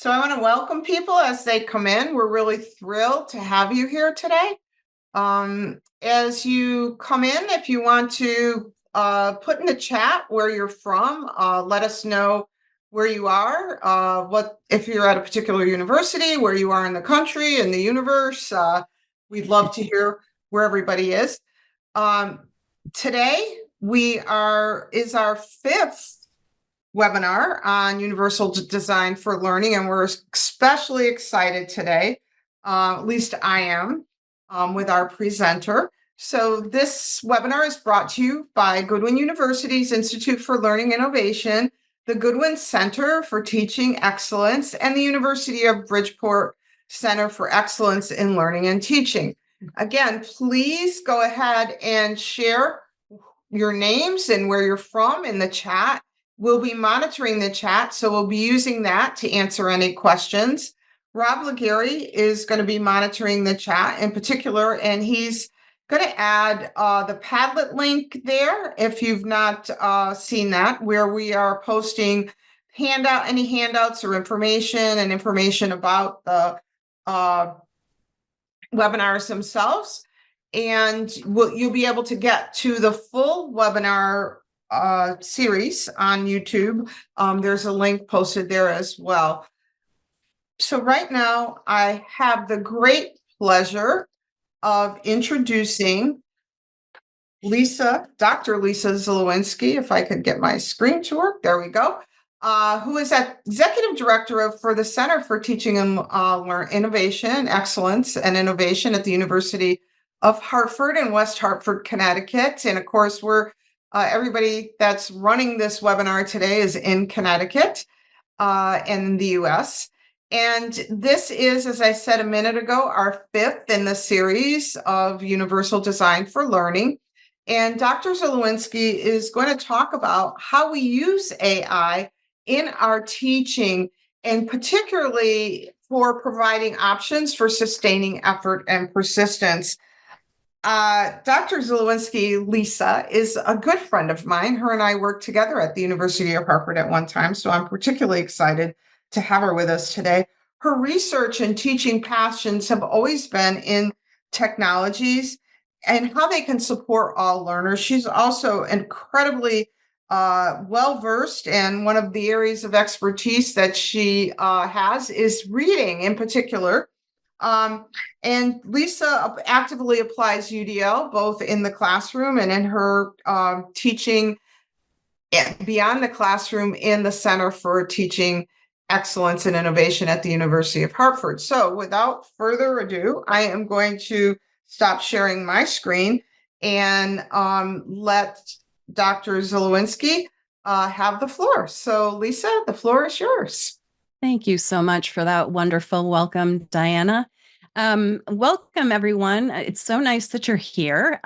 So I want to welcome people as they come in. We're really thrilled to have you here today. As you come in, if you want to put in the chat where you're from, let us know where you are, what if you're at a particular university, where you are in the country, in the universe. We'd love to hear where everybody is. Today is our fifth webinar on universal design for learning, and we're especially excited today, at least I am, with our presenter. So this webinar is brought to you by Goodwin University's Institute for Learning Innovation, the Goodwin Center for Teaching Excellence, and the University of Bridgeport Center for Excellence in Learning and Teaching. Again, please go ahead and share your names and where you're from in the chat. We'll be monitoring the chat, so we'll be using that to answer any questions. Rob Legary is going to be monitoring the chat in particular, and he's going to add the Padlet link there if you've not seen that, where we are posting any handouts or information about the webinars themselves. And you'll be able to get to the full webinar series on YouTube. There's a link posted there as well. So right now, I have the great pleasure of introducing Dr. Lisa Zalewski, if I could get my screen to work. There we go. Who is Executive Director for the Center for Teaching and Innovation, Excellence and Innovation at the University of Hartford in West Hartford, Connecticut. And of course, everybody that's running this webinar today is in Connecticut in the US. And this is, as I said a minute ago, our fifth in the series of Universal Design for Learning. And Dr. Zalewski is going to talk about how we use AI in our teaching, and particularly for providing options for sustaining effort and persistence. Dr. Zalewski, Lisa, is a good friend of mine. Her and I worked together at the University of Hartford at one time, so I'm particularly excited to have her with us today. Her research and teaching passions have always been in technologies and how they can support all learners. She's also incredibly well-versed, and one of the areas of expertise that she has is reading in particular. And Lisa actively applies UDL both in the classroom and in her teaching beyond the classroom in the Center for Teaching Excellence and Innovation at the University of Hartford. So without further ado, I am going to stop sharing my screen and let Dr. Zalewski have the floor. So Lisa, the floor is yours. Thank you so much for that wonderful welcome, Diana. Welcome, everyone. It's so nice that you're here.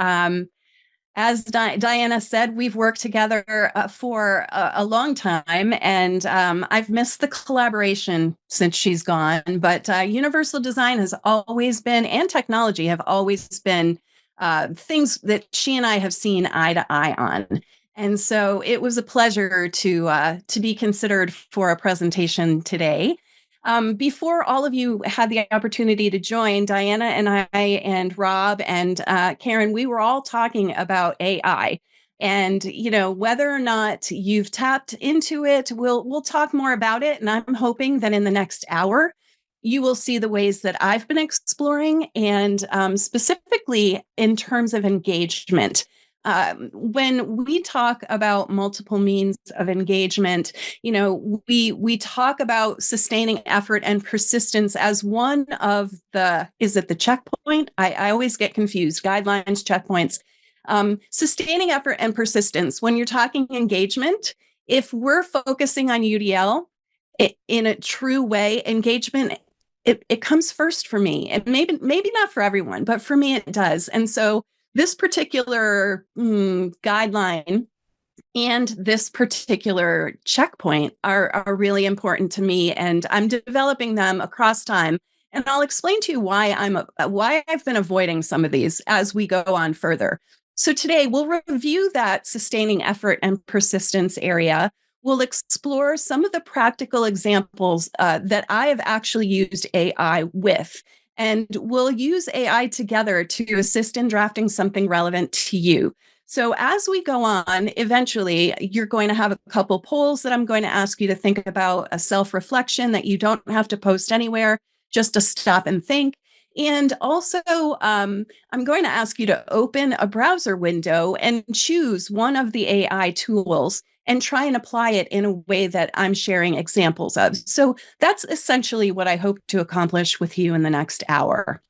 As Diana said, we've worked together for a long time, and I've missed the collaboration since she's gone. But universal design has always been, and technology have always been things that she and I have seen eye to eye on. And so it was a pleasure to be considered for a presentation today. Before all of you had the opportunity to join, Diana and I and Rob and Karen, we were all talking about AI. And, you know, whether or not you've tapped into it, we'll talk more about it. And I'm hoping that in the next hour, you will see the ways that I've been exploring, and specifically in terms of engagement. When we talk about multiple means of engagement, you know, we talk about sustaining effort and persistence as one of is it the checkpoint? I always get confused. Guidelines, checkpoints. Sustaining effort and persistence. When you're talking engagement, if we're focusing on UDL in a true way, engagement, it comes first for me. And maybe not for everyone, but for me it does. And so this particular guideline and this particular checkpoint are really important to me, and I'm developing them across time. And I'll explain to you why I've been avoiding some of these as we go on further. So today we'll review that sustaining effort and persistence area. we'll explore some of the practical examples that I have actually used AI with. And we'll use AI together to assist in drafting something relevant to you. So as we go on, eventually you're going to have a couple polls that I'm going to ask you to think about, a self-reflection that you don't have to post anywhere, just to stop and think. And also, I'm going to ask you to open a browser window and choose one of the AI tools and try and apply it in a way that I'm sharing examples of. So that's essentially what I hope to accomplish with you in the next hour.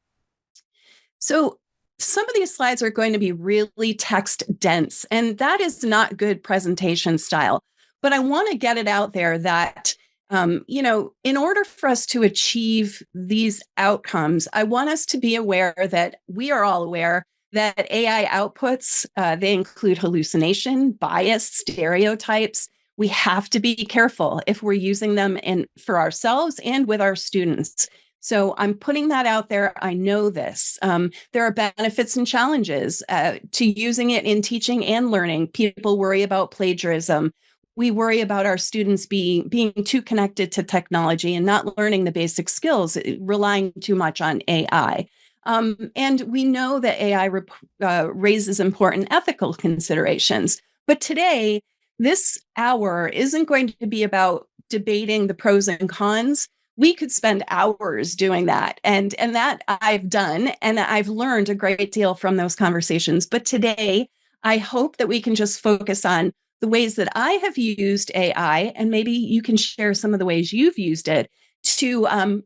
So some of these slides are going to be really text dense, and that is not good presentation style. But I want to get it out there that, in order for us to achieve these outcomes, I want us to be aware that we are all aware that AI outputs, they include hallucination, bias, stereotypes. We have to be careful if we're using them for ourselves and with our students. So I'm putting that out there. I know this. There are benefits and challenges to using it in teaching and learning. People worry about plagiarism. We worry about our students being too connected to technology and not learning the basic skills, relying too much on AI. And we know that AI raises important ethical considerations. But today, this hour isn't going to be about debating the pros and cons. We could spend hours doing that. And that I've done, and I've learned a great deal from those conversations. But today, I hope that we can just focus on the ways that I have used AI, and maybe you can share some of the ways you've used it to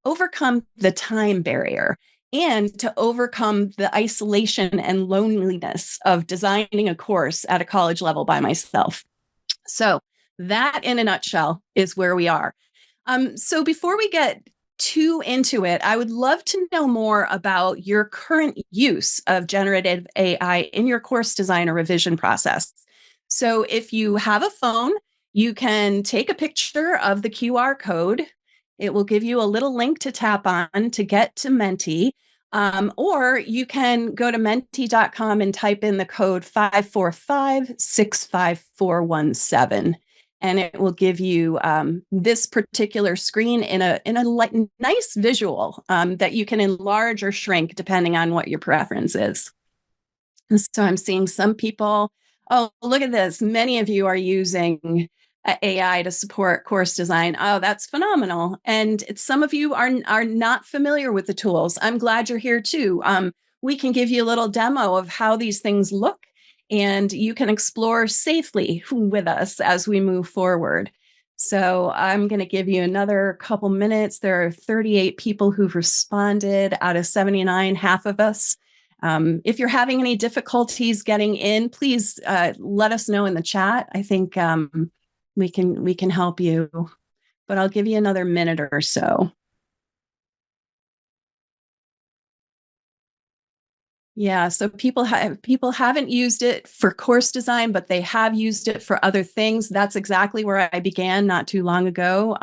overcome the time barrier and to overcome the isolation and loneliness of designing a course at a college level by myself. So that, in a nutshell, is where we are. So before we get too into it, I would love to know more about your current use of generative AI in your course design or revision process. So if you have a phone, you can take a picture of the QR code. It will give you a little link to tap on to get to Menti. Or you can go to menti.com and type in the code 545-65417. And it will give you this particular screen in a nice visual that you can enlarge or shrink depending on what your preference is. So I'm seeing some people, oh, look at this. Many of you are using AI to support course design. Oh, that's phenomenal. And some of you are not familiar with the tools. I'm glad you're here too. We can give you a little demo of how these things look, and you can explore safely with us as we move forward. So I'm going to give you another couple minutes. There are 38 people who've responded out of 79, half of us. If you're having any difficulties getting in, please let us know in the chat. I think we can help you, but I'll give you another minute or so. Yeah, so people haven't used it for course design, but they have used it for other things. That's exactly where I began not too long ago.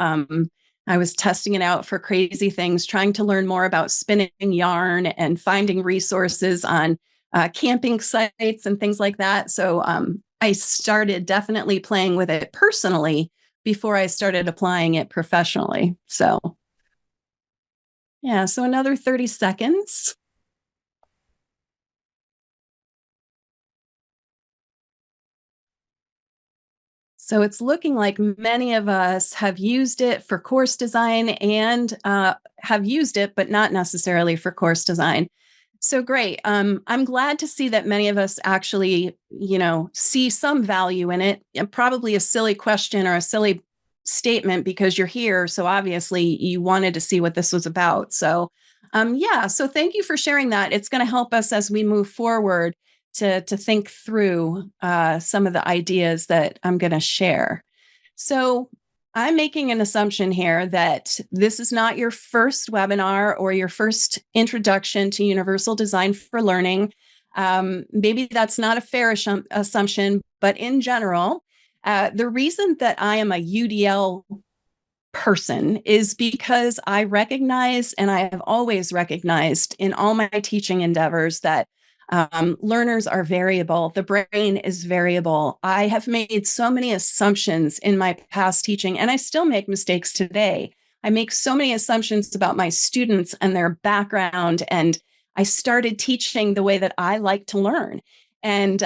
I was testing it out for crazy things, trying to learn more about spinning yarn and finding resources on camping sites and things like that. So I started definitely playing with it personally before I started applying it professionally. So yeah, so another 30 seconds. So it's looking like many of us have used it for course design and have used it, but not necessarily for course design. So great. I'm glad to see that many of us actually, see some value in it. And probably a silly question or a silly statement because you're here. So obviously you wanted to see what this was about. So so thank you for sharing that. It's going to help us as we move forward to think through some of the ideas that I'm going to share. So I'm making an assumption here that this is not your first webinar or your first introduction to universal design for learning. Maybe that's not a fair assumption, but in general, the reason that I am a UDL person is because I recognize, and I have always recognized in all my teaching endeavors, that Learners are variable. The brain is variable. I have made so many assumptions in my past teaching, and I still make mistakes today. I make so many assumptions about my students and their background, and I started teaching the way that I like to learn. And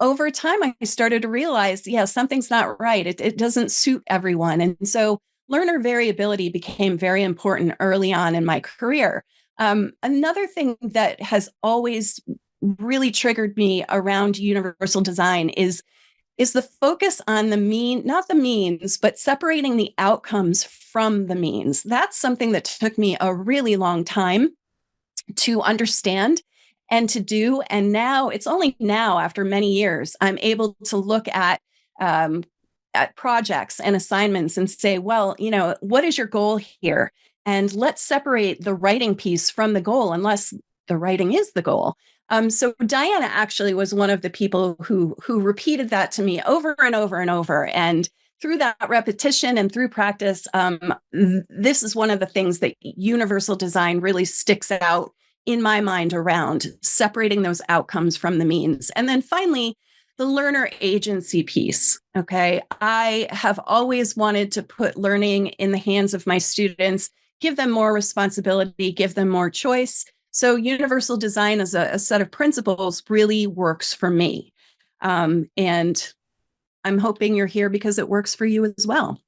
over time, I started to realize, yeah, something's not right. It doesn't suit everyone. And so learner variability became very important early on in my career. Another thing that has always really triggered me around universal design is the focus on the mean, not the means, but separating the outcomes from the means. That's something that took me a really long time to understand and to do. And now it's only now, after many years, I'm able to look um, at projects and assignments and say, well, what is your goal here? And let's separate the writing piece from the goal, unless the writing is the goal. So Diana actually was one of the people who repeated that to me over and over and over. And through that repetition and through practice, this is one of the things that universal design really sticks out in my mind around separating those outcomes from the means. And then finally, the learner agency piece. Okay. I have always wanted to put learning in the hands of my students, give them more responsibility, give them more choice. So universal design as a set of principles really works for me. And I'm hoping you're here because it works for you as well.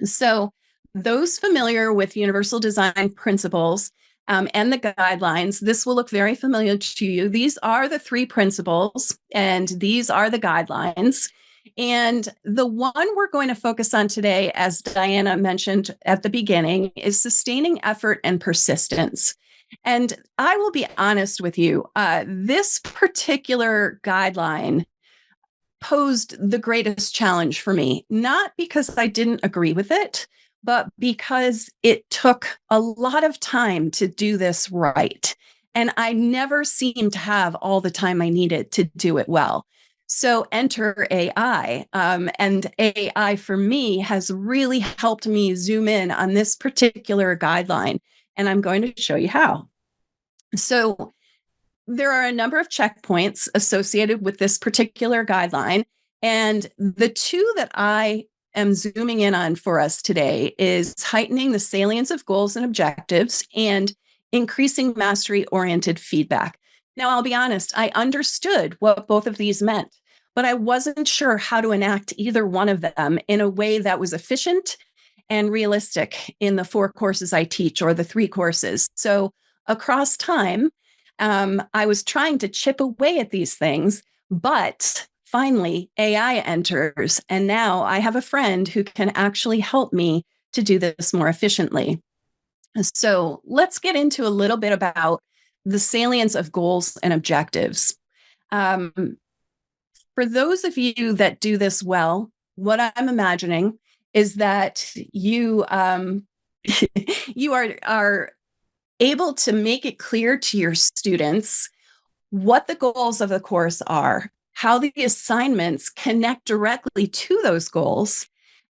So those familiar with universal design principles and the guidelines, this will look very familiar to you. These are the 3 principles, and these are the guidelines. And the one we're going to focus on today, as Diana mentioned at the beginning, is sustaining effort and persistence. And I will be honest with you, this particular guideline posed the greatest challenge for me, not because I didn't agree with it, but because it took a lot of time to do this right. And I never seemed to have all the time I needed to do it well. So enter AI. And AI for me has really helped me zoom in on this particular guideline. And I'm going to show you how. So there are a number of checkpoints associated with this particular guideline. And the 2 that I am zooming in on for us today is heightening the salience of goals and objectives and increasing mastery-oriented feedback. Now, I'll be honest, I understood what both of these meant, but I wasn't sure how to enact either one of them in a way that was efficient and realistic in the 4 courses I teach, or the 3 courses. So across time, I was trying to chip away at these things, but finally AI enters, and now I have a friend who can actually help me to do this more efficiently. So let's get into a little bit about the salience of goals and objectives. For those of you that do this well, what I'm imagining is that you you are able to make it clear to your students what the goals of the course are, how the assignments connect directly to those goals,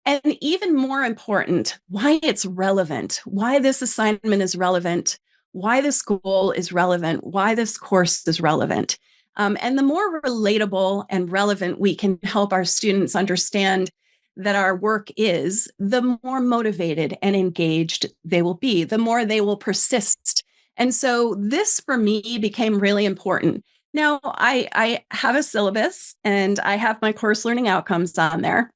and even more important, why it's relevant, why this assignment is relevant, why this goal is relevant, why this course is relevant. And the more relatable and relevant we can help our students understand that our work is, the more motivated and engaged they will be, the more they will persist. And so this for me became really important. Now, I have a syllabus and I have my course learning outcomes on there.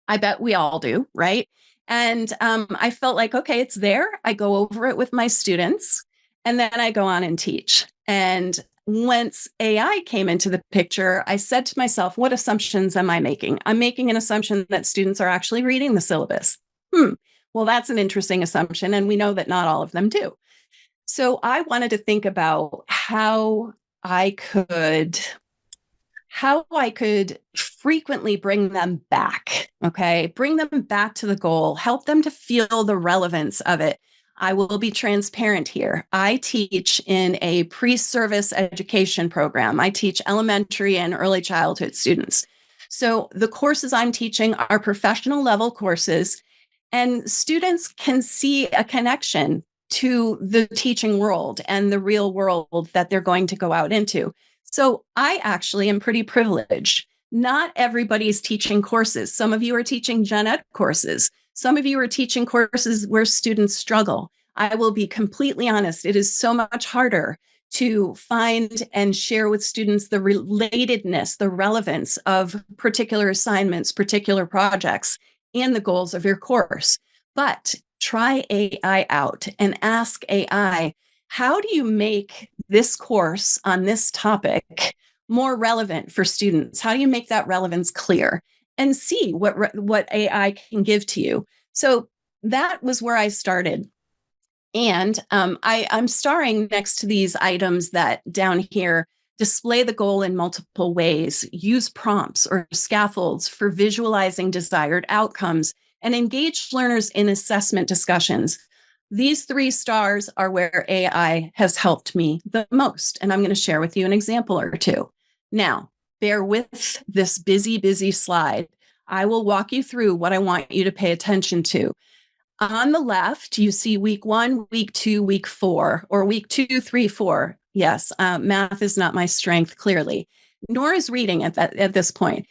I bet we all do, right? And I felt like, okay, it's there. I go over it with my students, and then I go on and teach. And once AI came into the picture, I said to myself, what assumptions am I making? I'm making an assumption that students are actually reading the syllabus. Well, that's an interesting assumption, and we know that not all of them do. So I wanted to think about how I could frequently bring them back, okay? Bring them back to the goal, help them to feel the relevance of it. I will be transparent here. I teach in a pre-service education program. I teach elementary and early childhood students. So the courses I'm teaching are professional level courses, and students can see a connection to the teaching world and the real world that they're going to go out into. So I actually am pretty privileged. Not everybody's teaching courses. Some of you are teaching gen ed courses. Some of you are teaching courses where students struggle. I will be completely honest, it is so much harder to find and share with students the relatedness, the relevance of particular assignments, particular projects, and the goals of your course. But try AI out and ask AI, how do you make this course on this topic more relevant for students? How do you make that relevance clear? And see what AI can give to you. So that was where I started. And I'm starring next to these items that down here display the goal in multiple ways, use prompts or scaffolds for visualizing desired outcomes, and engage learners in assessment discussions. These 3 stars are where AI has helped me the most, and I'm going to share with you an example or two. Now, bear with this busy slide. I will walk you through what I want you to pay attention to. On the left, you see week 1, week 2, week 4, or week 2, 3, 4. Yes, math is not my strength, clearly, nor is reading at this point.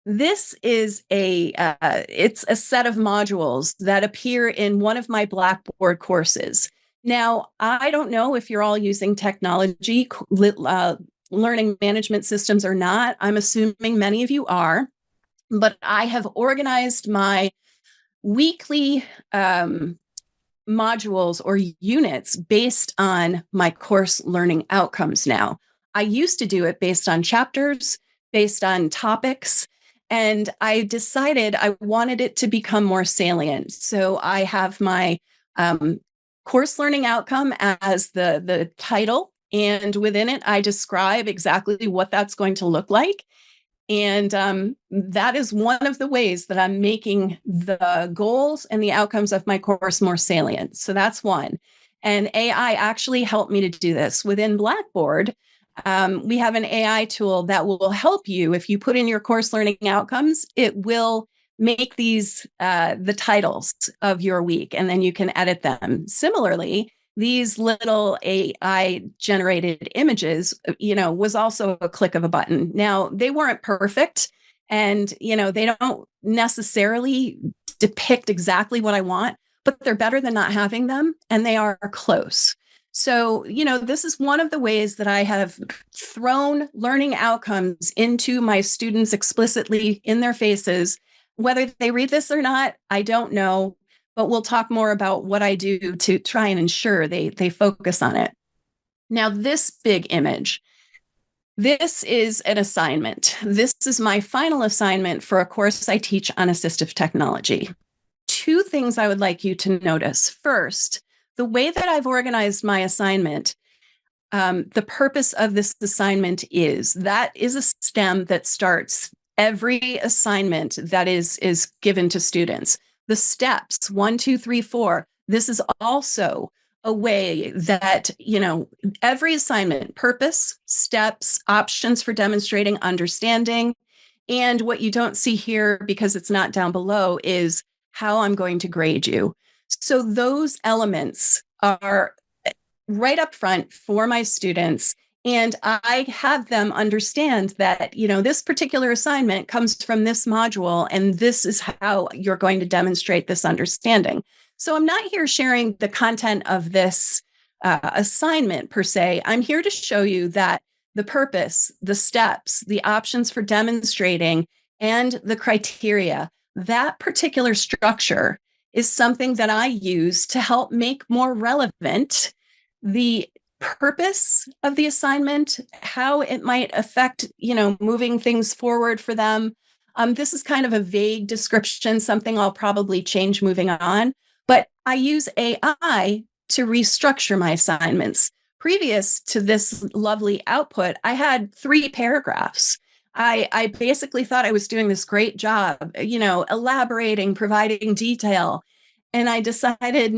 This is it's a set of modules that appear in one of my Blackboard courses. Now, I don't know if you're all using technology, learning management systems or not. I'm assuming many of you are, but I have organized my weekly modules or units based on my course learning outcomes now. I used to do it based on chapters, based on topics, and I decided I wanted it to become more salient. So I have my course learning outcome as the title, and within it, I describe exactly what that's going to look like. And that is one of the ways that I'm making the goals and the outcomes of my course more salient. So that's one. And AI actually helped me to do this. Within Blackboard, we have an AI tool that will help you. If you put in your course learning outcomes, it will make these the titles of your week, and then you can edit them. Similarly, these little AI generated images, was also a click of a button. Now, they weren't perfect, and, they don't necessarily depict exactly what I want, but they're better than not having them, and they are close. So, this is one of the ways that I have thrown learning outcomes into my students explicitly in their faces. Whether they read this or not, I don't know, but we'll talk more about what I do to try and ensure they focus on it. Now, this big image, this is an assignment. This is my final assignment for a course I teach on assistive technology. 2 things I would like you to notice. First, the way that I've organized my assignment, the purpose of this assignment is a STEM that starts every assignment that is given to students. The steps 1, 2, 3, 4. This is also a way that, every assignment, purpose, steps, options for demonstrating understanding. And what you don't see here because it's not down below is how I'm going to grade you. So those elements are right up front for my students. And I have them understand that, this particular assignment comes from this module, and this is how you're going to demonstrate this understanding. So I'm not here sharing the content of this assignment per se. I'm here to show you that the purpose, the steps, the options for demonstrating, and the criteria, that particular structure is something that I use to help make more relevant the purpose of the assignment, how it might affect, moving things forward for them. This is kind of a vague description, something I'll probably change moving on, but I use AI to restructure my assignments. Previous to this lovely output, I had 3 paragraphs. I basically thought I was doing this great job, elaborating, providing detail. And I decided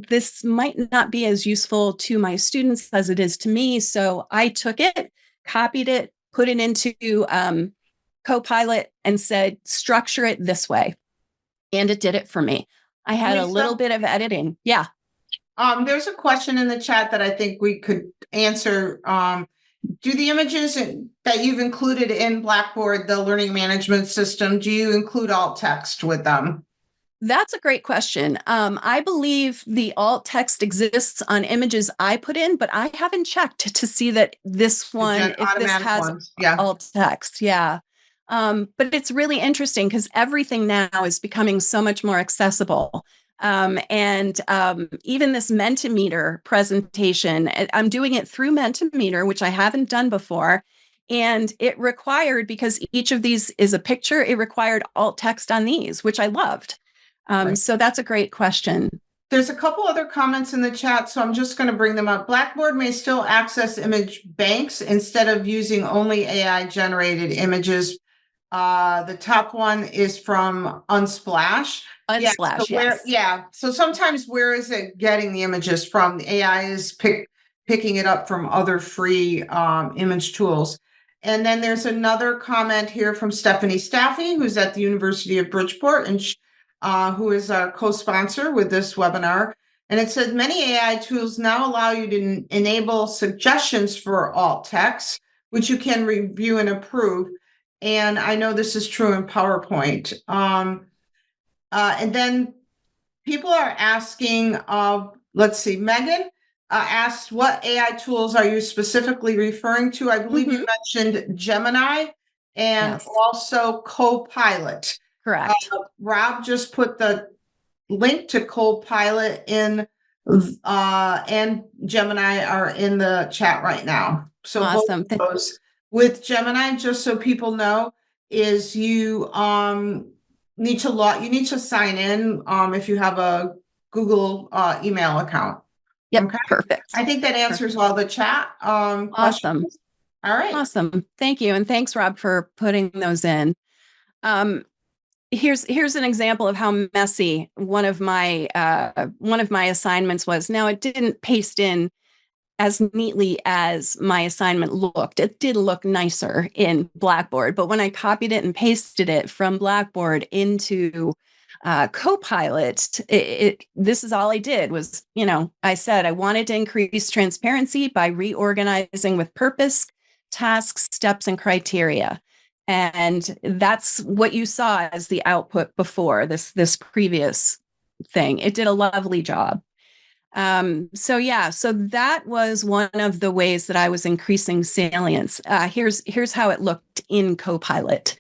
this might not be as useful to my students as it is to me. So I took it, copied it, put it into Copilot and said, structure it this way. And it did it for me. I had a little bit of editing. Yeah. There's a question in the chat that I think we could answer. Do the images that you've included in Blackboard, the learning management system, do you include alt text with them? That's a great question. I believe the alt text exists on images I put in, but I haven't checked to see that this one, if this Automatic has ones, yeah. alt text. Yeah. But it's really interesting because everything now is becoming so much more accessible. And even this Mentimeter presentation, I'm doing it through Mentimeter, which I haven't done before. And it required, because each of these is a picture, it required alt text on these, which I loved. Right. So that's a great question. There's a couple other comments in the chat, so I'm just going to bring them up. Blackboard may still access image banks instead of using only AI generated images. The top one is from Unsplash. Unsplash, yes. So sometimes where is it getting the images from? The AI is picking it up from other free image tools. And then there's another comment here from Stephanie Staffy, who's at the University of Bridgeport, and who is our co-sponsor with this webinar. And it says many AI tools now allow you to enable suggestions for alt text, which you can review and approve. And I know this is true in PowerPoint. And then people are asking, let's see, Megan asked, what AI tools are you specifically referring to? I believe you mentioned Gemini and also Copilot. Correct. Rob just put the link to Copilot in, and Gemini are in the chat right now. So awesome. Both of those. With Gemini, just so people know, is you need to sign in if you have a Google email account. Yep. Okay. Perfect. I think that answers all the chat awesome. questions. All right. Awesome. Thank you. And thanks, Rob, for putting those in. Here's an example of how messy one of my assignments was. Now, it didn't paste in as neatly as my assignment looked. It did look nicer in Blackboard, but when I copied it and pasted it from Blackboard into Copilot, this is all I did was, I said I wanted to increase transparency by reorganizing with purpose, tasks, steps, and criteria. And that's what you saw as the output before this previous thing. It did a lovely job. So that was one of the ways that I was increasing salience. Here's how it looked in Copilot.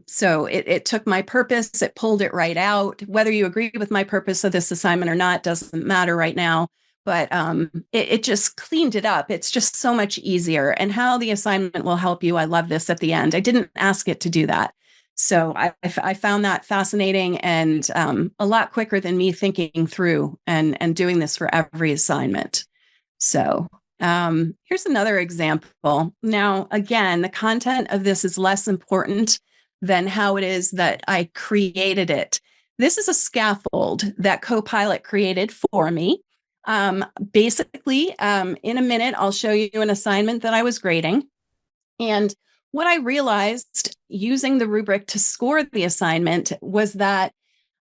So it took my purpose, it pulled it right out. Whether you agree with my purpose of this assignment or not doesn't matter right now, but it just cleaned it up. It's just so much easier. And how the assignment will help you, I love this at the end. I didn't ask it to do that. So I found that fascinating and a lot quicker than me thinking through and doing this for every assignment. So here's another example. Now, again, the content of this is less important than how it is that I created it. This is a scaffold that Copilot created for me. Basically, in a minute, I'll show you an assignment that I was grading. And what I realized using the rubric to score the assignment was that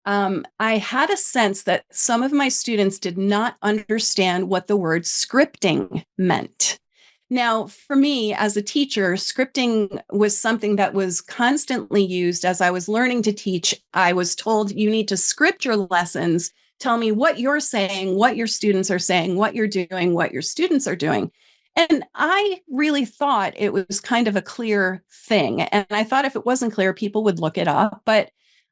I had a sense that some of my students did not understand what the word scripting meant. Now, for me as a teacher, scripting was something that was constantly used as I was learning to teach. I was told you need to script your lessons, tell me what you're saying, what your students are saying, what you're doing, what your students are doing. And I really thought it was kind of a clear thing. And I thought if it wasn't clear, people would look it up. But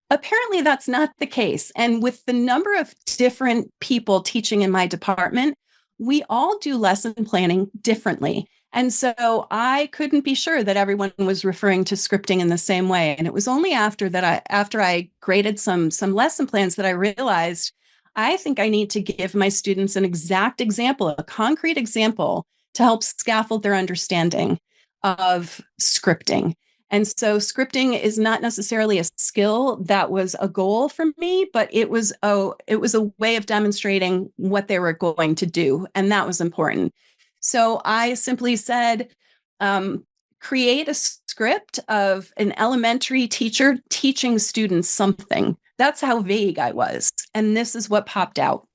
apparently that's not the case. And with the number of different people teaching in my department, we all do lesson planning differently. And so I couldn't be sure that everyone was referring to scripting in the same way. And it was only after I graded some lesson plans that I realized I think I need to give my students an exact example, a concrete example to help scaffold their understanding of scripting. And so scripting is not necessarily a skill that was a goal for me, but it was a way of demonstrating what they were going to do. And that was important. So I simply said, create a script of an elementary teacher teaching students something. That's how vague I was. And this is what popped out.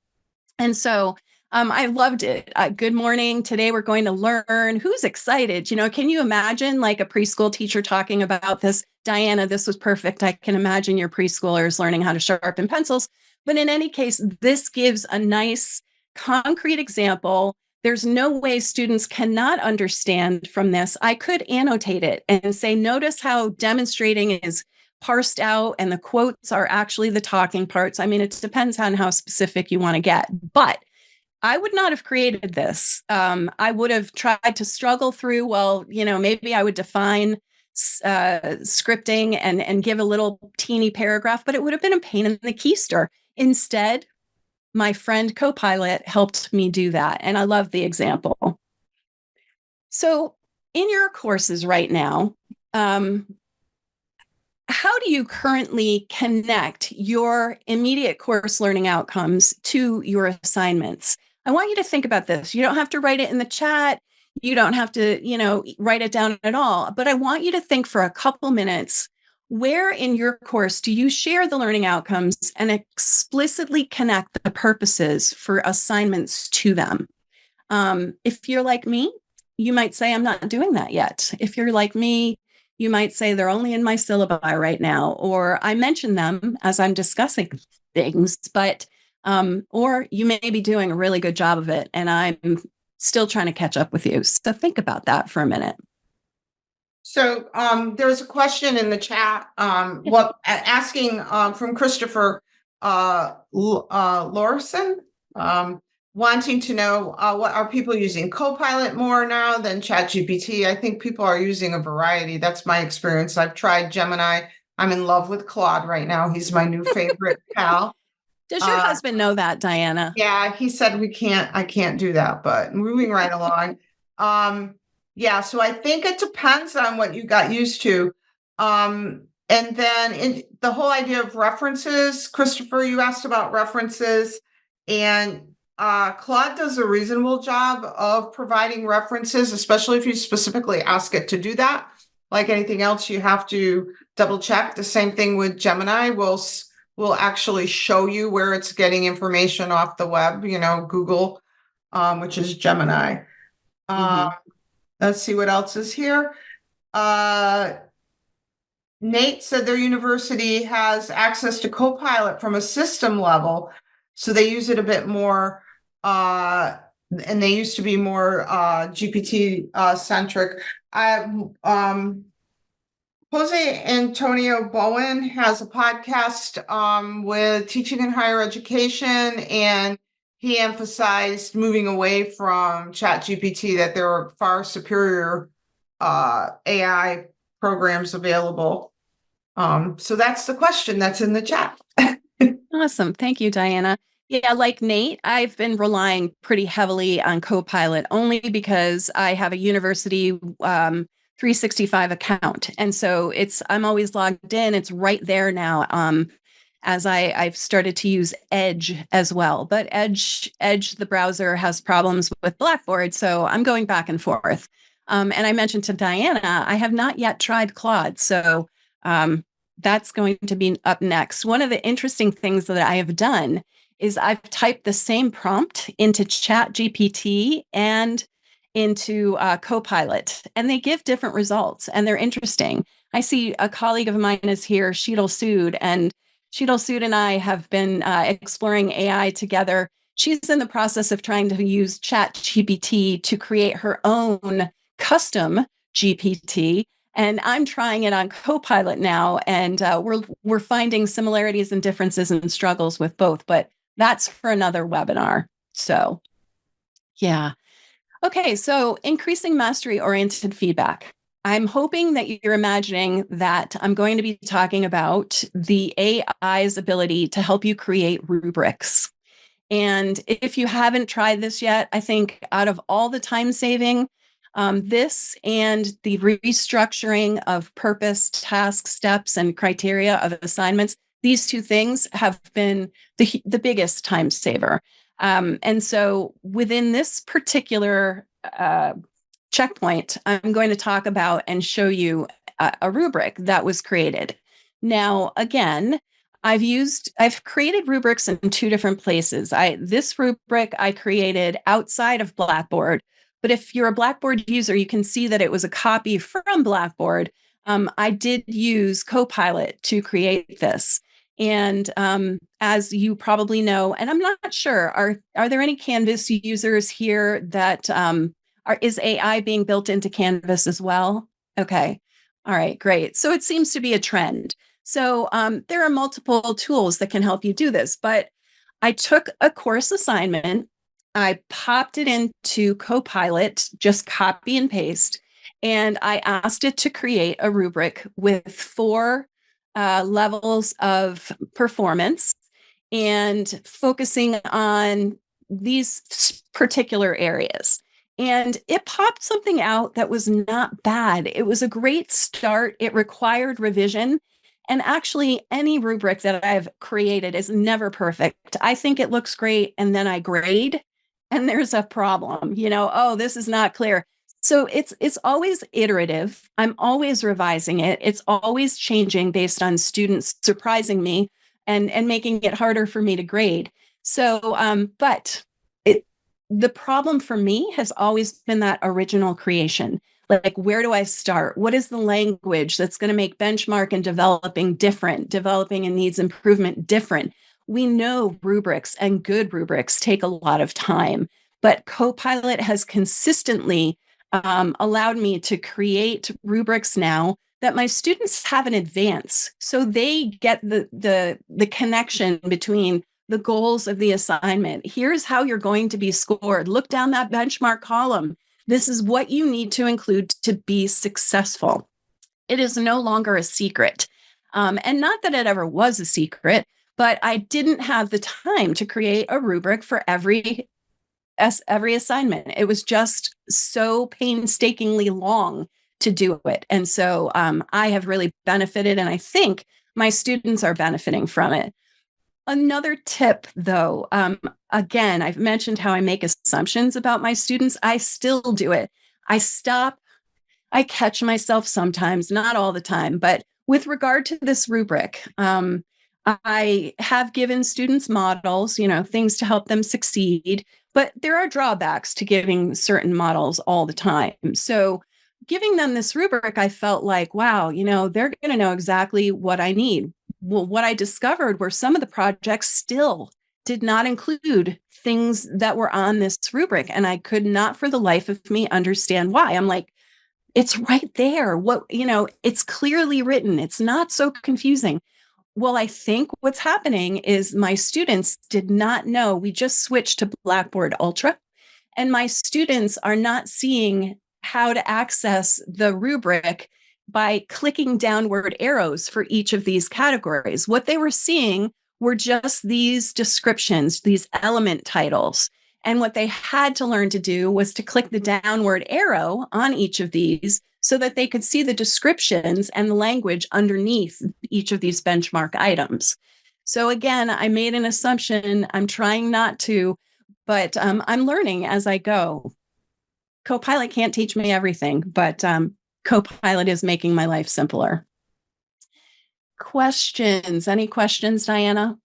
And so I loved it. Good morning. Today we're going to learn. Who's excited? Can you imagine like a preschool teacher talking about this? Diana, this was perfect. I can imagine your preschoolers learning how to sharpen pencils. But in any case, this gives a nice concrete example. There's no way students cannot understand from this. I could annotate it and say, notice how demonstrating is parsed out and the quotes are actually the talking parts. I mean, it depends on how specific you want to get, but I would not have created this. I would have tried to struggle through, well, maybe I would define scripting and give a little teeny paragraph, but it would have been a pain in the keister. Instead, my friend Copilot helped me do that. And I love the example. So in your courses right now, how do you currently connect your immediate course learning outcomes to your assignments? I want you to think about this. You don't have to write it in the chat. You don't have to, write it down at all. But I want you to think for a couple minutes, where in your course do you share the learning outcomes and explicitly connect the purposes for assignments to them? If you're like me, you might say, I'm not doing that yet. If you're like me, you might say they're only in my syllabi right now, or I mention them as I'm discussing things, but or you may be doing a really good job of it and I'm still trying to catch up with you. So think about that for a minute. So there's a question in the chat asking from Christopher Lorson, wanting to know what are people using Copilot more now than ChatGPT? I think people are using a variety. That's my experience. I've tried Gemini. I'm in love with Claude right now. He's my new favorite pal. Does your husband know that, Diana? Yeah, he said I can't do that, but moving right along. Yeah, so I think it depends on what you got used to. And then the whole idea of references, Christopher, you asked about references, and Claude does a reasonable job of providing references, especially if you specifically ask it to do that. Like anything else, you have to double check. The same thing with Gemini. Will actually show you where it's getting information off the web, Google, which is Gemini. Let's see what else is here. Nate said their university has access to Copilot from a system level, so they use it a bit more, and they used to be more GPT centric. Jose Antonio Bowen has a podcast with teaching in higher education, and he emphasized moving away from ChatGPT, that there are far superior AI programs available. So that's the question that's in the chat. Awesome. Thank you, Diana. Yeah, like Nate, I've been relying pretty heavily on Copilot only because I have a university 365 account. And so I'm always logged in. It's right there now. As I've started to use Edge as well, but Edge, the browser has problems with Blackboard. So I'm going back and forth. And I mentioned to Diana, I have not yet tried Claude. So that's going to be up next. One of the interesting things that I have done is I've typed the same prompt into ChatGPT and into Copilot, and they give different results, and they're interesting. I see a colleague of mine is here, Sheetal Sood, and Sheetal Sood and I have been exploring AI together. She's in the process of trying to use ChatGPT to create her own custom GPT, and I'm trying it on Copilot now, and we're finding similarities and differences and struggles with both, but that's for another webinar. So, yeah. Okay, so increasing mastery-oriented feedback. I'm hoping that you're imagining that I'm going to be talking about the AI's ability to help you create rubrics. And if you haven't tried this yet, I think out of all the time saving, this and the restructuring of purpose, task, steps, and criteria of assignments, these two things have been the biggest time saver. And so within this particular checkpoint, I'm going to talk about and show you a rubric that was created. Now, again, I've created rubrics in two different places. This rubric I created outside of Blackboard, but if you're a Blackboard user, you can see that it was a copy from Blackboard. I did use Copilot to create this. And as you probably know, and I'm not sure, are there any Canvas users here that is AI being built into Canvas as well? Okay. All right, great. So it seems to be a trend. So there are multiple tools that can help you do this, but I took a course assignment, I popped it into Copilot, just copy and paste, and I asked it to create a rubric with 4 levels of performance and focusing on these particular areas. And it popped something out that was not bad. It was a great start. It required revision. And actually, any rubric that I've created is never perfect. I think it looks great, and then I grade, and there's a problem. Oh, this is not clear. So it's always iterative. I'm always revising it. It's always changing based on students surprising me and making it harder for me to grade. So, but the problem for me has always been that original creation. Like, where do I start? What is the language that's going to make benchmark and developing different, developing and needs improvement different? We know rubrics and good rubrics take a lot of time, but Copilot has consistently allowed me to create rubrics now that my students have in advance, so they get the connection between the goals of the assignment. Here's how you're going to be scored. Look down that benchmark column. This is what you need to include to be successful. It is no longer a secret. And not that it ever was a secret, but I didn't have the time to create a rubric for every assignment. It was just so painstakingly long to do it. And so I have really benefited, and I think my students are benefiting from it. Another tip, though, again, I've mentioned how I make assumptions about my students. I still do it. I stop. I catch myself sometimes, not all the time, but with regard to this rubric, I have given students models, things to help them succeed, but there are drawbacks to giving certain models all the time. So giving them this rubric, I felt like, wow, they're going to know exactly what I need. Well, what I discovered were some of the projects still did not include things that were on this rubric, and I could not for the life of me understand why. I'm like, it's right there. It's clearly written. It's not so confusing. Well, I think what's happening is my students did not know. We just switched to Blackboard Ultra, and my students are not seeing how to access the rubric by clicking downward arrows for each of these categories. What they were seeing were just these descriptions, these element titles. And what they had to learn to do was to click the downward arrow on each of these so that they could see the descriptions and the language underneath each of these benchmark items. So again, I made an assumption. I'm trying not to, but I'm learning as I go. Copilot can't teach me everything, but Copilot is making my life simpler. Questions? Any questions, Diana?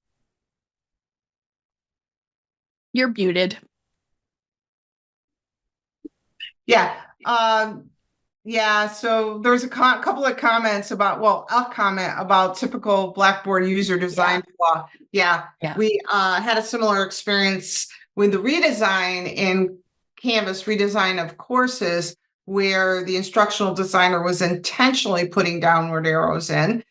You're muted. Yeah. So there's a couple of comments about, a comment about typical Blackboard user design flaw. Yeah. We had a similar experience with the redesign in Canvas, redesign of courses, where the instructional designer was intentionally putting downward arrows in.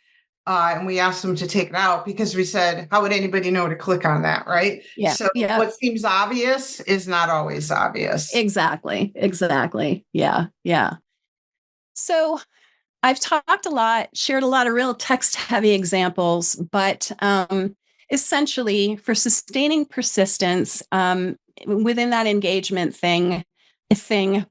And we asked them to take it out because we said, how would anybody know to click on that, right? Yeah. So what seems obvious is not always obvious. Exactly. Yeah. So I've talked a lot, shared a lot of real text-heavy examples, but essentially for sustaining persistence within that engagement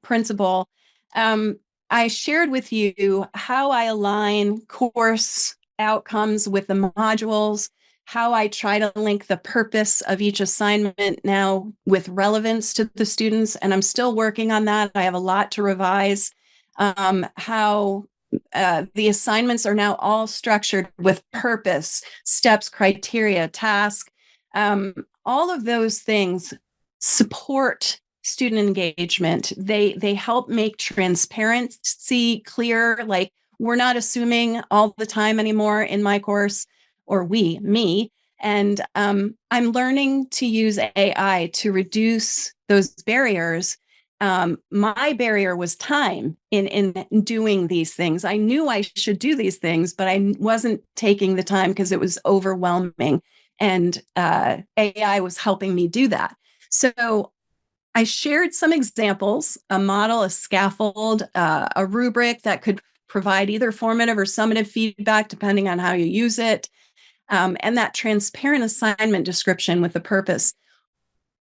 principle, I shared with you how I align course outcomes with the modules, how I try to link the purpose of each assignment now with relevance to the students, and I'm still working on that. I have a lot to revise. How the assignments are now all structured with purpose, steps, criteria, task. All of those things support student engagement. They help make transparency clear. Like, we're not assuming all the time anymore in my course, or me. And I'm learning to use AI to reduce those barriers. My barrier was time in doing these things. I knew I should do these things, but I wasn't taking the time because it was overwhelming. And AI was helping me do that. So I shared some examples, a model, a scaffold, a rubric that could provide either formative or summative feedback, depending on how you use it, and that transparent assignment description with a purpose.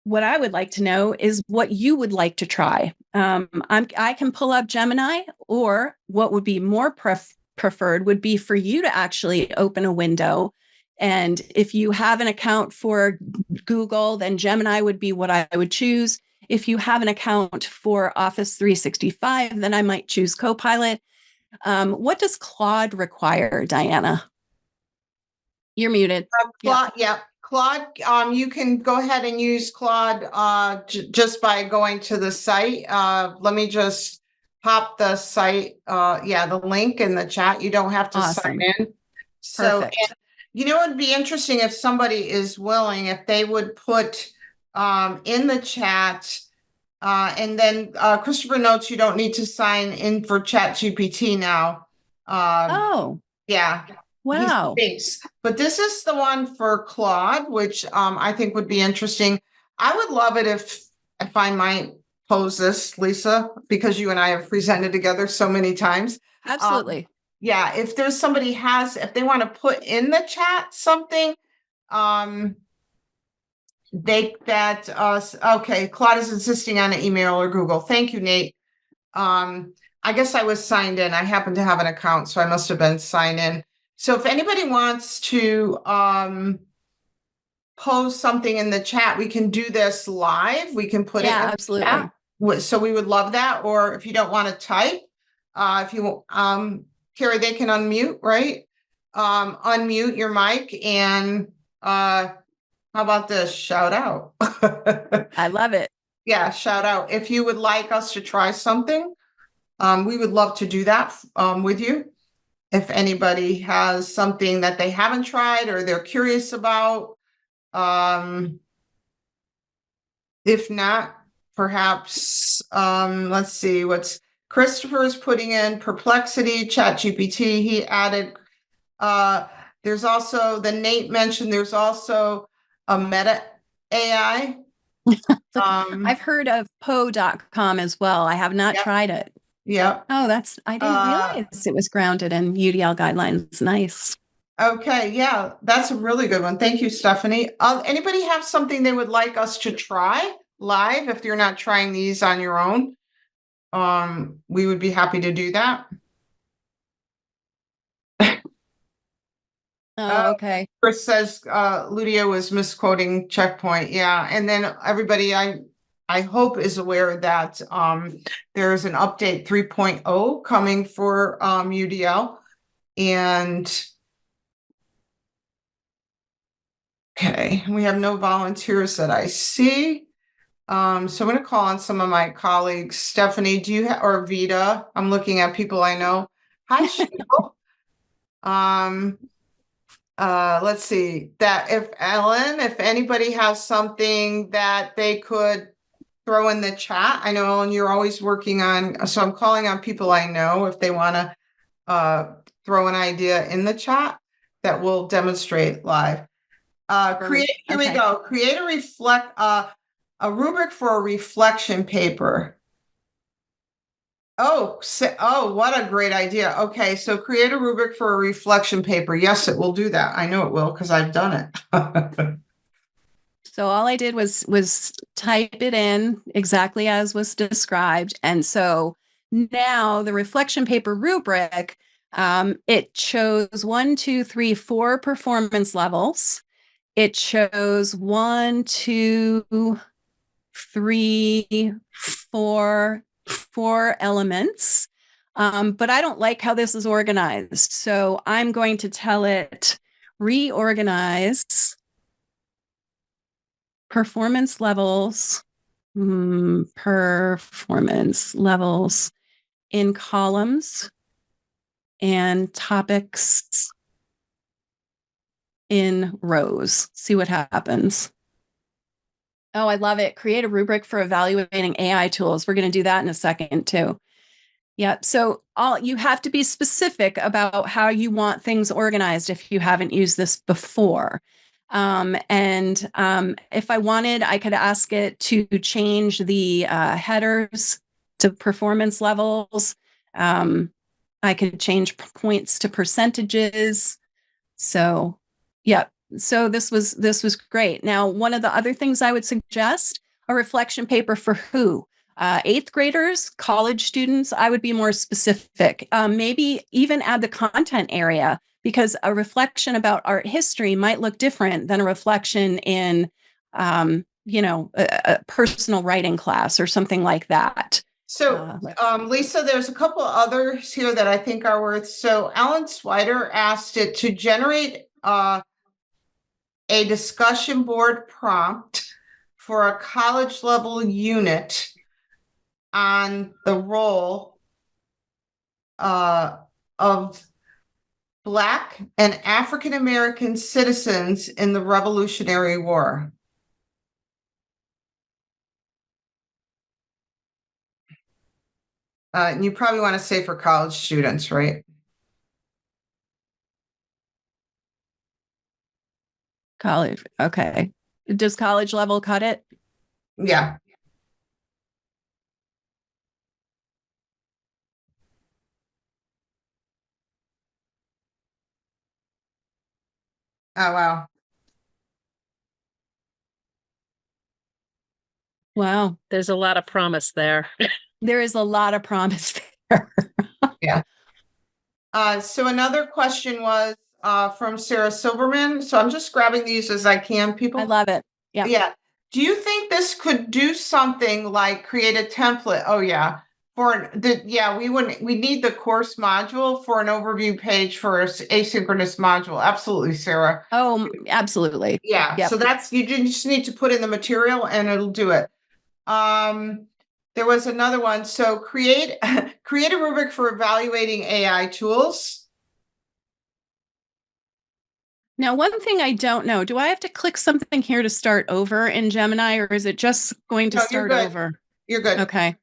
What I would like to know is what you would like to try. I can pull up Gemini, or what would be more preferred would be for you to actually open a window. And if you have an account for Google, then Gemini would be what I would choose. If you have an account for Office 365, then I might choose Copilot. What does Claude require, Diana? You're muted. Claude, yeah. Claude, you can go ahead and use Claude just by going to the site. Let me just pop the site, the link in the chat. You don't have to sign in. So, perfect. It would be interesting if somebody is willing, if they would put in the chat, and then Christopher notes you don't need to sign in for ChatGPT now. Yeah. Wow. But this is the one for Claude, which I think would be interesting. I would love it if I might pose this, Lisa, because you and I have presented together so many times. Absolutely. Yeah, if there's somebody if they want to put in the chat something, okay, Claude is insisting on an email or Google. Thank you, Nate. I guess I was signed in. I happen to have an account, so I must have been signed in. So if anybody wants to post something in the chat, we can do this live. We can put it in absolutely. the chat. So we would love that. Or if you don't want to type, if you Carrie, they can unmute, right? Unmute your mic and how about this? Shout out. I love it. Yeah, shout out. If you would like us to try something, we would love to do that with you. If anybody has something that they haven't tried or they're curious about. If not, perhaps, let's see, what's Christopher's putting in Perplexity, ChatGPT. He added, there's also, the Nate mentioned, there's also a Meta AI. I've heard of Poe.com as well. I have not tried it. Yeah. Oh, I didn't realize it was grounded in UDL guidelines. Nice. Okay, yeah, that's a really good one. Thank you, Stephanie. Anybody have something they would like us to try live if you're not trying these on your own? We would be happy to do that. Okay. Chris says Ludia was misquoting checkpoint. Yeah, and then everybody I hope is aware that there is an update 3.0 coming for UDL. And okay, we have no volunteers that I see. So I'm going to call on some of my colleagues. Stephanie, do you or Vita? I'm looking at people I know. Hi, Cheryl. Let's see that if anybody has something that they could throw in the chat. I know, Ellen, you're always working on, so I'm calling on people I know if they want to throw an idea in the chat that we'll demonstrate live. Here we go. Create a rubric for a reflection paper. Oh, what a great idea. Okay, so create a rubric for a reflection paper. Yes, it will do that. I know it will because I've done it. So all I did was type it in exactly as was described. And so now the reflection paper rubric, it shows 1, 2, 3, 4 performance levels. It shows 1, 2, 3, 4 elements. But I don't like how this is organized. So I'm going to tell it reorganize performance levels, performance levels in columns and topics in rows. See what happens. Oh, I love it. Create a rubric for evaluating AI tools. We're going to do that in a second too. Yeah. So you have to be specific about how you want things organized if you haven't used this before. If I wanted, I could ask it to change the headers to performance levels. I could change points to percentages. So, yeah. So this was great. Now, one of the other things I would suggest, a reflection paper for who? Eighth graders, college students. I would be more specific. Maybe even add the content area, because a reflection about art history might look different than a reflection in, a personal writing class or something like that. So, Lisa, there's a couple others here that I think are worth. So Alan Swider asked it to generate a discussion board prompt for a college level unit on the role of Black and African American citizens in the Revolutionary War. And you probably want to say for college students, right? College. Okay. Does college level cut it? Yeah. Oh, wow. Wow. There's a lot of promise there. There is a lot of promise there. Yeah. So another question was from Sarah Silverman. So I'm just grabbing these as I can. People, I love it. Yeah. Yeah. Do you think this could do something like create a template? Oh, yeah. We need the course module for an overview page for an asynchronous module. Absolutely, Sarah. Oh, absolutely. Yeah. Yep. So you just need to put in the material and it'll do it. There was another one. So create a rubric for evaluating AI tools. Now, one thing I don't know, do I have to click something here to start over in Gemini, or is it just going to start over? You're good. Okay.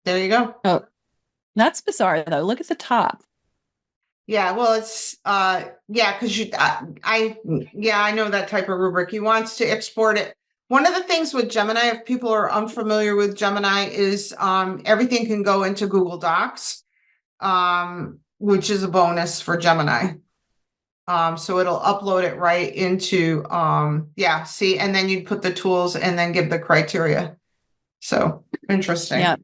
There you go. Oh, that's bizarre though. Look at the top. Yeah, well, it's because I know that type of rubric. He wants to export it. One of the things with Gemini, if people are unfamiliar with Gemini, is everything can go into Google Docs, which is a bonus for Gemini. So it'll upload it right into see, and then you put the tools and then give the criteria. So interesting. Yeah.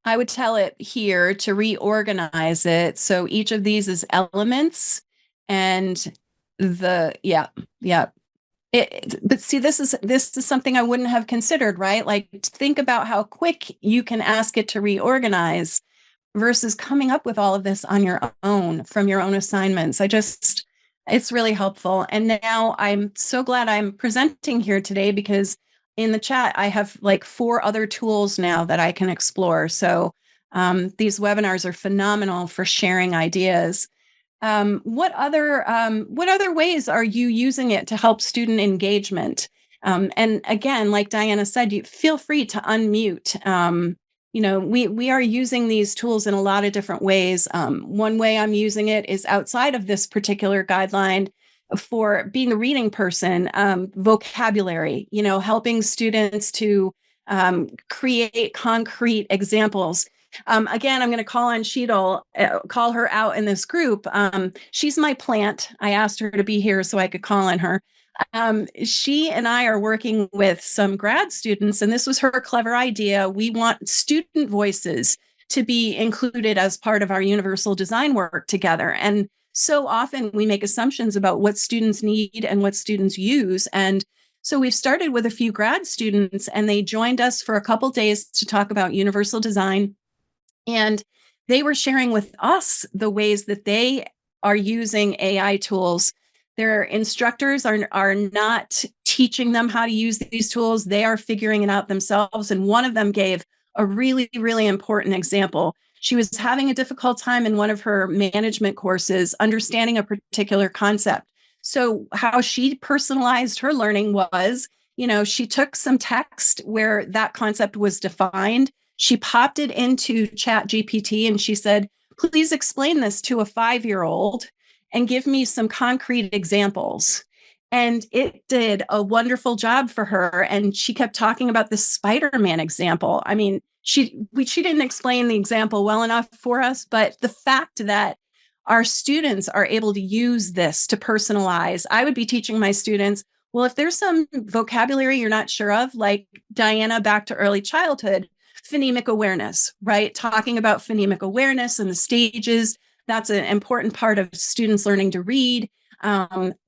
I would tell it here to reorganize it. So each of these is elements and but see, this is something I wouldn't have considered, right? Like, think about how quick you can ask it to reorganize versus coming up with all of this on your own from your own assignments. It's really helpful. And now I'm so glad I'm presenting here today, because in the chat, I have like 4 other tools now that I can explore. So these webinars are phenomenal for sharing ideas. What other ways are you using it to help student engagement? And again, like Diana said, you feel free to unmute. We are using these tools in a lot of different ways. One way I'm using it is outside of this particular guideline for being the reading person, vocabulary, helping students to create concrete examples. Again, I'm going to call on Sheetal, call her out in this group. She's my plant. I asked her to be here so I could call on her. She and I are working with some grad students, and this was her clever idea. We want student voices to be included as part of our universal design work together. And so often we make assumptions about what students need and what students use. And so we've started with a few grad students, and they joined us for a couple days to talk about universal design. And they were sharing with us the ways that they are using AI tools. Their instructors are not teaching them how to use these tools. They are figuring it out themselves. And one of them gave a really, really important example. She was having a difficult time in one of her management courses understanding a particular concept. So how she personalized her learning was, she took some text where that concept was defined. She popped it into Chat GPT and she said, please explain this to a 5-year-old and give me some concrete examples. And it did a wonderful job for her. And she kept talking about the Spider-Man example. I mean, she didn't explain the example well enough for us, but the fact that our students are able to use this to personalize, I would be teaching my students, well, if there's some vocabulary you're not sure of, like Diana, back to early childhood, phonemic awareness, right? Talking about phonemic awareness and the stages, that's an important part of students learning to read.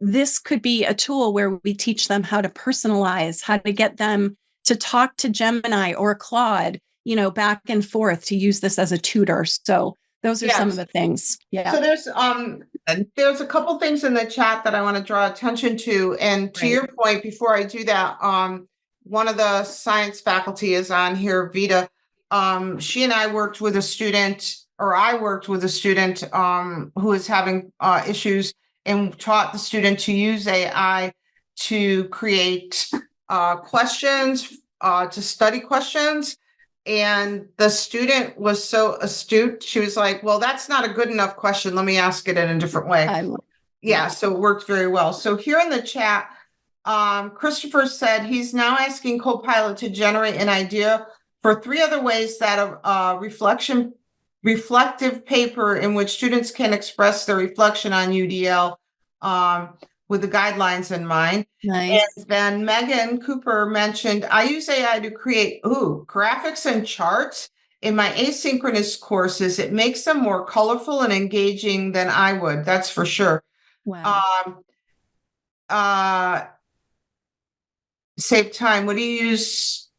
This could be a tool where we teach them how to personalize, how to get them to talk to Gemini or Claude, back and forth, to use this as a tutor. So those are some of the things. Yeah. So there's a couple things in the chat that I want to draw attention to. And to your point, before I do that, one of the science faculty is on here, Vita. She and I worked with a student, or I worked with a student who is having issues, and taught the student to use AI to create questions, to study questions. And the student was so astute. She was like, well, that's not a good enough question. Let me ask it in a different way. Yeah, so it worked very well. So here in the chat, Christopher said he's now asking Copilot to generate an idea for 3 other ways that a reflective paper in which students can express their reflection on UDL with the guidelines in mind. Nice. And then Megan Cooper mentioned, I use AI to create graphics and charts in my asynchronous courses. It makes them more colorful and engaging than I would. That's for sure. Wow. Save time. What do you use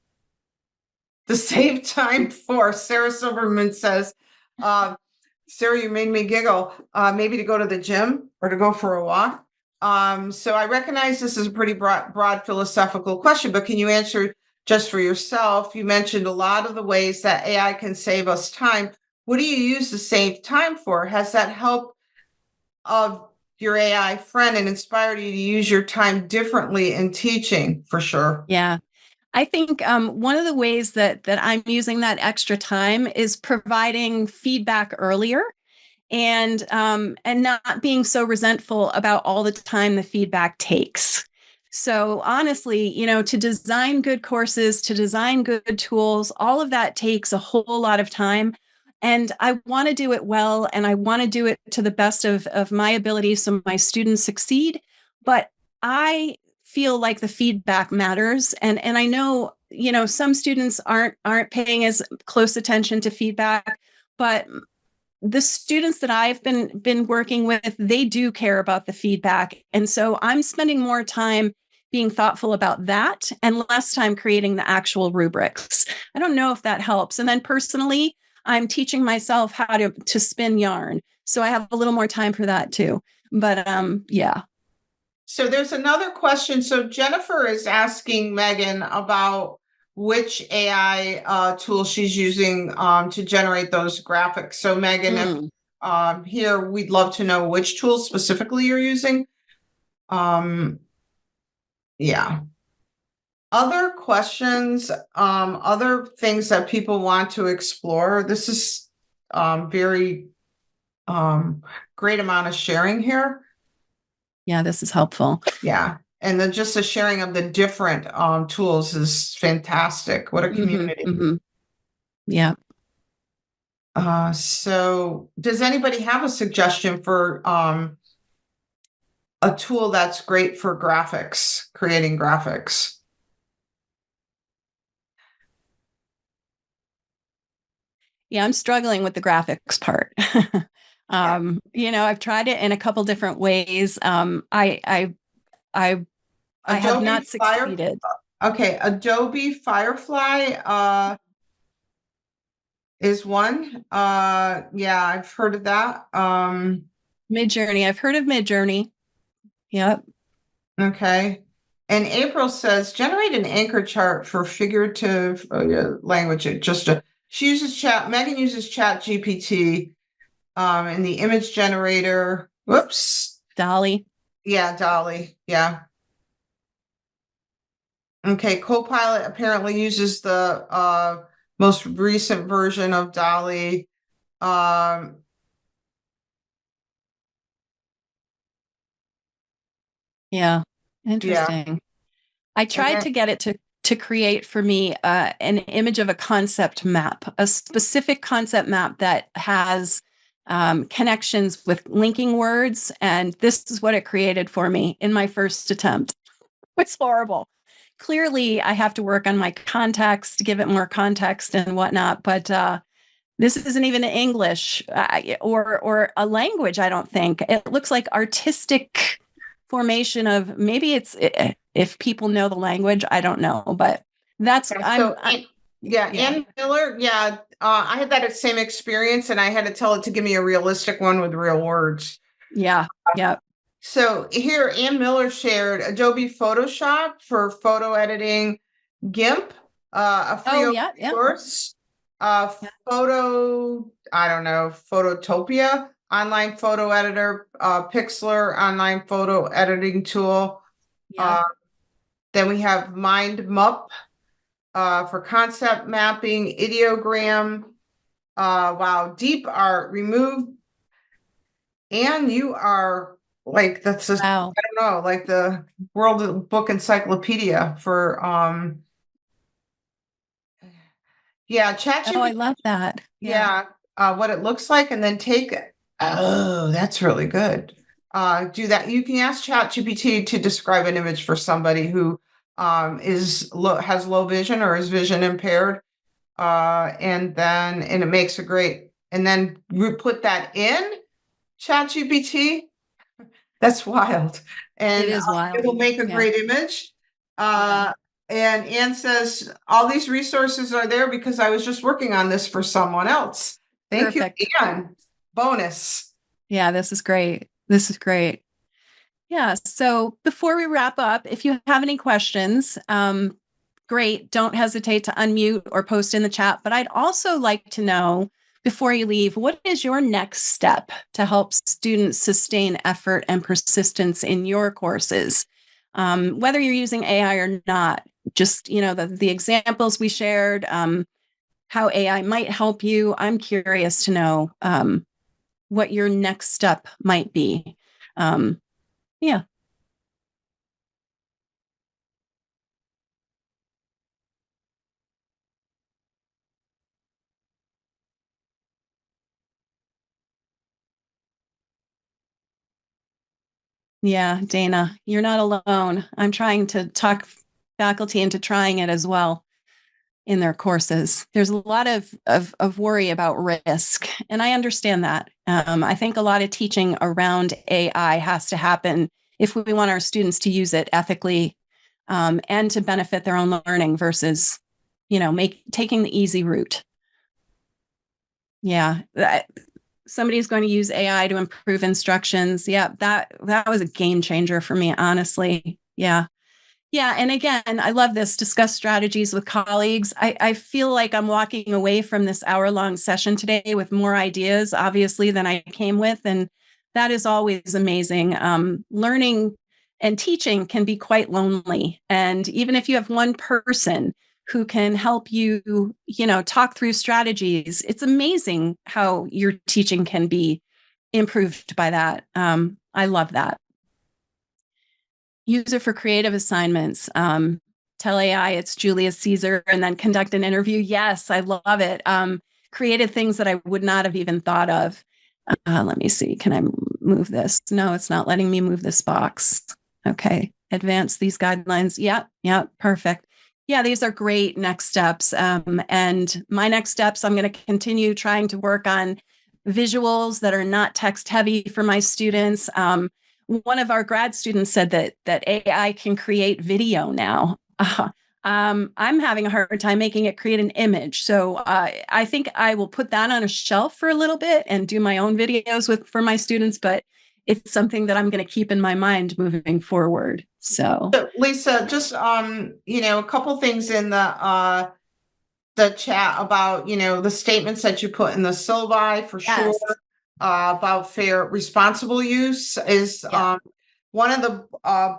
the save time for? Sarah Silverman says, Sarah, you made me giggle. Maybe to go to the gym or to go for a walk. So I recognize this is a pretty broad philosophical question, but can you answer just for yourself? You mentioned a lot of the ways that AI can save us time. What do you use to save time for? Has that helped of your AI friend and inspired you to use your time differently in teaching? For sure. Yeah. I think one of the ways that I'm using that extra time is providing feedback earlier, and not being so resentful about all the time the feedback takes. So honestly, to design good courses, to design good tools, all of that takes a whole lot of time. And I want to do it well, and I want to do it to the best of my ability so my students succeed. But I feel like the feedback matters. And I know, some students aren't paying as close attention to feedback, but the students that I've been working with, they do care about the feedback. And so I'm spending more time being thoughtful about that and less time creating the actual rubrics. I don't know if that helps. And then personally, I'm teaching myself how to spin yarn. So I have a little more time for that too. But yeah. So there's another question. So Jennifer is asking Megan about which AI tool she's using to generate those graphics. So Megan, if, here we'd love to know which tool specifically you're using. Yeah. Other questions, other things that people want to explore. This is very great amount of sharing here. Yeah, this is helpful. Yeah. And then just the sharing of the different tools is fantastic. What a community. Yeah. So does anybody have a suggestion for a tool that's great for graphics, creating graphics? Yeah, I'm struggling with the graphics part. I've tried it in a couple different ways. I have Adobe not succeeded. Okay, Adobe Firefly is one. Yeah, I've heard of that. Midjourney. I've heard of Midjourney. Yep. Okay. And April says generate an anchor chart for figurative language. She uses Megan uses Chat GPT in the image generator. Whoops. Dolly. Yeah, Dolly. Yeah. Okay, Copilot apparently uses the most recent version of Dolly. Yeah, interesting. I tried to get it to create for me an image of a concept map, a specific concept map that has connections with linking words. And this is what it created for me in my first attempt. It's horrible. Clearly, I have to work on my context to give it more context and whatnot. But this isn't even English or a language, I don't think. It looks like artistic formation of maybe it's if people know the language, I don't know, but that's Ann Miller. Yeah, I had that same experience, and I had to tell it to give me a realistic one with real words. Yeah. So here, Ann Miller shared Adobe Photoshop for photo editing, GIMP, a free course, Phototopia, online photo editor, Pixlr, online photo editing tool. Then we have MindMup for concept mapping, ideogram. Wow, deep art, remove. And you are like, that's just, I don't know, like the World Book Encyclopedia for ChatGPT. Oh, I love that. Yeah. What it looks like, and then that's really good. Do that. You can ask ChatGPT to describe an image for somebody who has low vision or is vision impaired. And it makes a great, and then you put that in ChatGPT. That's wild. And it is wild. It will make a great image. And Ann says, all these resources are there because I was just working on this for someone else. Thank you, Ann. Bonus. Yeah, this is great. Yeah. So before we wrap up, if you have any questions, great. Don't hesitate to unmute or post in the chat. But I'd also like to know, before you leave, what is your next step to help students sustain effort and persistence in your courses? Whether you're using AI or not, just, the examples we shared, how AI might help you. I'm curious to know what your next step might be. Yeah. Yeah, Dana, you're not alone. I'm trying to talk faculty into trying it as well in their courses. There's a lot of worry about risk, and I understand that. I think a lot of teaching around AI has to happen if we want our students to use it ethically and to benefit their own learning versus, taking the easy route. Yeah. Somebody's going to use AI to improve instructions. Yeah, that was a game changer for me, honestly. Yeah. And again, I love this. Discuss strategies with colleagues. I feel like I'm walking away from this hour-long session today with more ideas, obviously, than I came with. And that is always amazing. Learning and teaching can be quite lonely. And even if you have one person who can help you, talk through strategies, it's amazing how your teaching can be improved by that. I love that. Use it for creative assignments. Tell AI it's Julius Caesar and then conduct an interview. Yes, I love it. Created things that I would not have even thought of. Let me see. Can I move this? No, it's not letting me move this box. Okay. Advance these guidelines. Yeah, perfect. Yeah, these are great next steps. And my next steps, I'm going to continue trying to work on visuals that are not text heavy for my students. One of our grad students said that AI can create video now. I'm having a hard time making it create an image. So I think I will put that on a shelf for a little bit and do my own videos for my students, but it's something that I'm going to keep in my mind moving forward. So Lisa, just a couple things in the chat about, the statements that you put in the syllabi for sure. yes. About fair, responsible use is one of the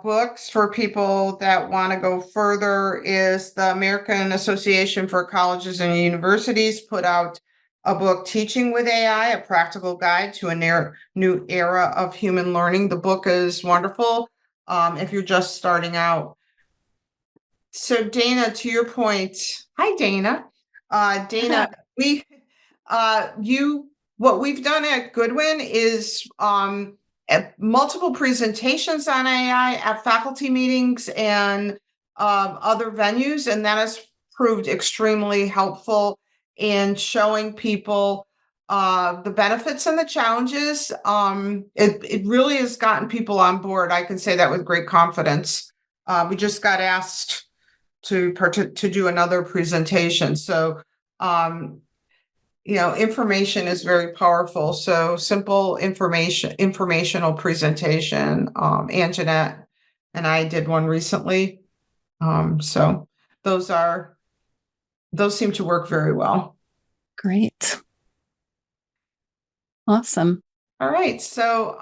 books for people that want to go further is the American Association for Colleges and Universities put out a book, Teaching with AI, a practical guide to a new era of human learning. The book is wonderful if you're just starting out. So Dana, to your point, hi Dana. Dana, what we've done at Goodwin is at multiple presentations on AI at faculty meetings and other venues, and that has proved extremely helpful in showing people the benefits and the challenges. It really has gotten people on board. I can say that with great confidence. We just got asked to do another presentation. So, information is very powerful. So simple informational presentation. Anjanette and I did one recently. So those seem to work very well. Great. Awesome. All right. So,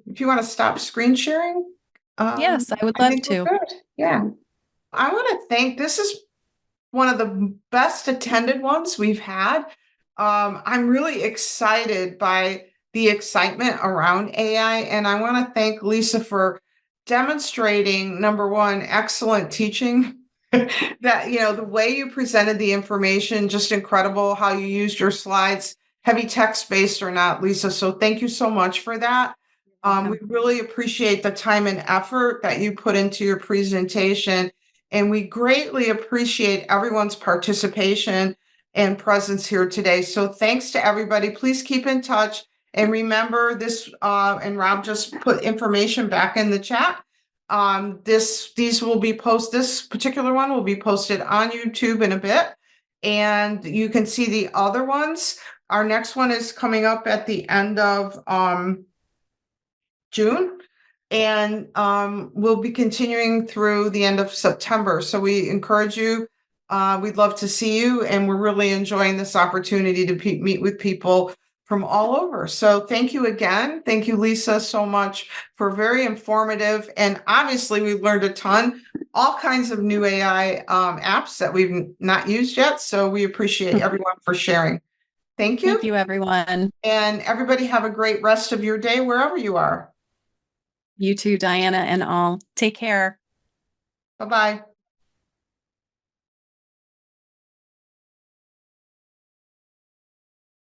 if you want to stop screen sharing. Yes, I would love to. Good. Yeah. I want to thank, this is one of the best attended ones we've had. I'm really excited by the excitement around AI, and I want to thank Lisa for demonstrating, number one, excellent teaching. That, the way you presented the information, just incredible how you used your slides, heavy text-based or not, Lisa. So thank you so much for that. We really appreciate the time and effort that you put into your presentation. And we greatly appreciate everyone's participation and presence here today. So thanks to everybody. Please keep in touch. And remember this, and Rob just put information back in the chat. These will be this particular one will be posted on YouTube in a bit. And you can see the other ones. Our next one is coming up at the end of June. And we'll be continuing through the end of September. So we encourage you. We'd love to see you. And we're really enjoying this opportunity to meet with people from all over. So thank you again. Thank you, Lisa, so much for very informative. And obviously, we've learned a ton, all kinds of new AI apps that we've not used yet. So we appreciate everyone for sharing. Thank you. Thank you, everyone. And everybody have a great rest of your day, wherever you are. You too, Diana and all. Take care. Bye-bye.